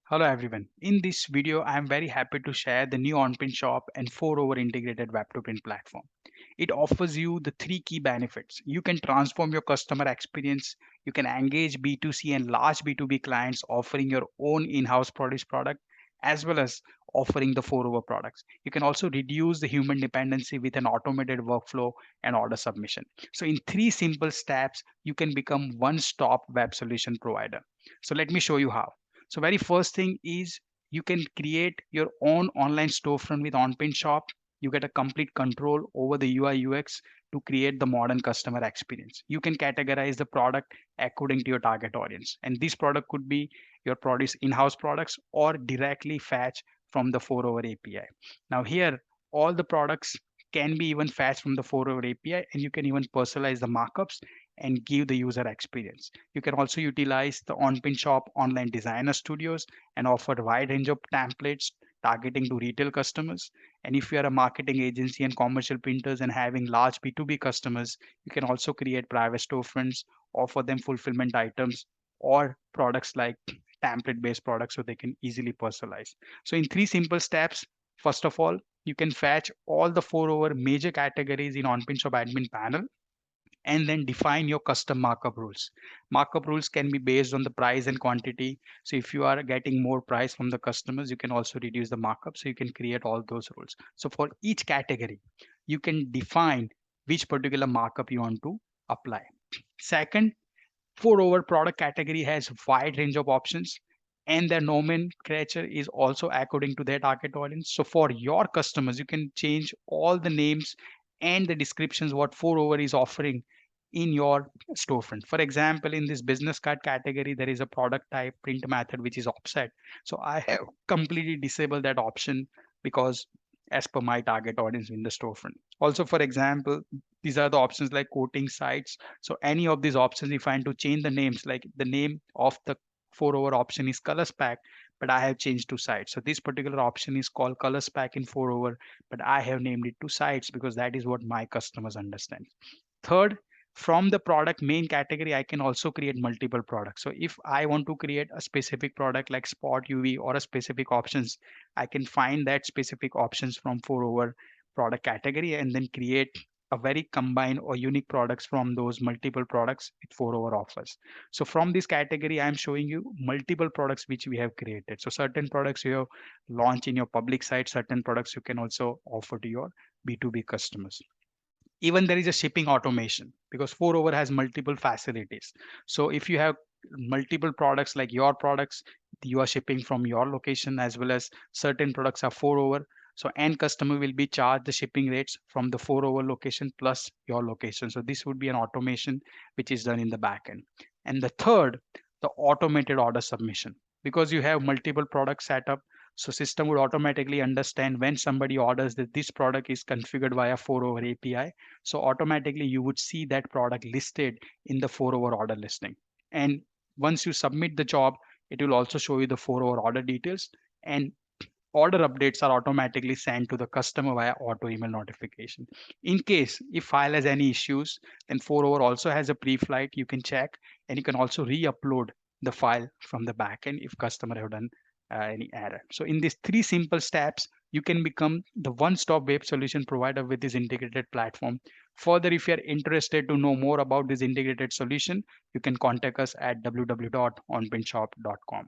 Hello everyone. In this video, I am very happy to share the new OnPrintShop and 4-over integrated web-to-print platform. It offers you the three key benefits. You can transform your customer experience. You can engage B2C and large B2B clients offering your own in-house product as well as offering the 4-over products. You can also reduce the human dependency with an automated workflow and order submission. So in three simple steps, you can become one-stop web solution provider. So let me show you how. So very first thing is you can create your own online storefront with OnPrintShop. You get a complete control over the UI UX to create the modern customer experience. You can categorize the product according to your target audience. And this product could be your produce in-house products or directly fetch from the 4-over API. Now here, all the products can be even fetched from the 4-over API and you can even personalize the markups and give the user experience. You can also utilize the OnPrintShop online designer studios and offer a wide range of templates targeting to retail customers. And if you are a marketing agency and commercial printers and having large B2B customers, you can also create private storefronts, offer them fulfillment items or products like template based products so they can easily personalize. So in three simple steps, first of all, you can fetch all the 4-over major categories in OnPrintShop admin panel and then define your custom markup rules. Markup rules can be based on the price and quantity. So if you are getting more price from the customers, you can also reduce the markup. So you can create all those rules. So for each category, you can define which particular markup you want to apply. Second, 4-over product category has wide range of options and their nomenclature is also according to their target audience. So for your customers, you can change all the names and the descriptions what 4-over is offering in your storefront. For example, in this business card category, there is a product type print method which is offset. So I have completely disabled that option because as per my target audience in the storefront. Also, for example, these are the options like quoting sites. So any of these options, if I want to change the names, like the name of the 4-over option is color spec, but I have changed to sites. So this particular option is called color spec in 4-over, but I have named it to sites because that is what my customers understand. Third, from the product main category, I can also create multiple products. So if I want to create a specific product like spot UV or a specific options, I can find that specific options from 4-over product category and then create a very combined or unique products from those multiple products with 4-over offers. So from this category, I am showing you multiple products which we have created. So certain products you have launched in your public site, certain products you can also offer to your B2B customers. Even there is a shipping automation because 4-over has multiple facilities. So if you have multiple products like your products, you are shipping from your location as well as certain products are 4-over. So end customer will be charged the shipping rates from the 4-over location plus your location. So this would be an automation which is done in the backend. And the third, the automated order submission. Because you have multiple products set up, so system would automatically understand when somebody orders that this product is configured via 4-over API. So automatically you would see that product listed in the 4-over order listing. And once you submit the job, it will also show you the 4-over order details and order updates are automatically sent to the customer via auto email notification. In case if file has any issues, then 4-over also has a pre-flight you can check and you can also re-upload the file from the backend if customer have done any error. So in these three simple steps, you can become the one-stop web solution provider with this integrated platform. Further, if you are interested to know more about this integrated solution, you can contact us at www.onprintshop.com.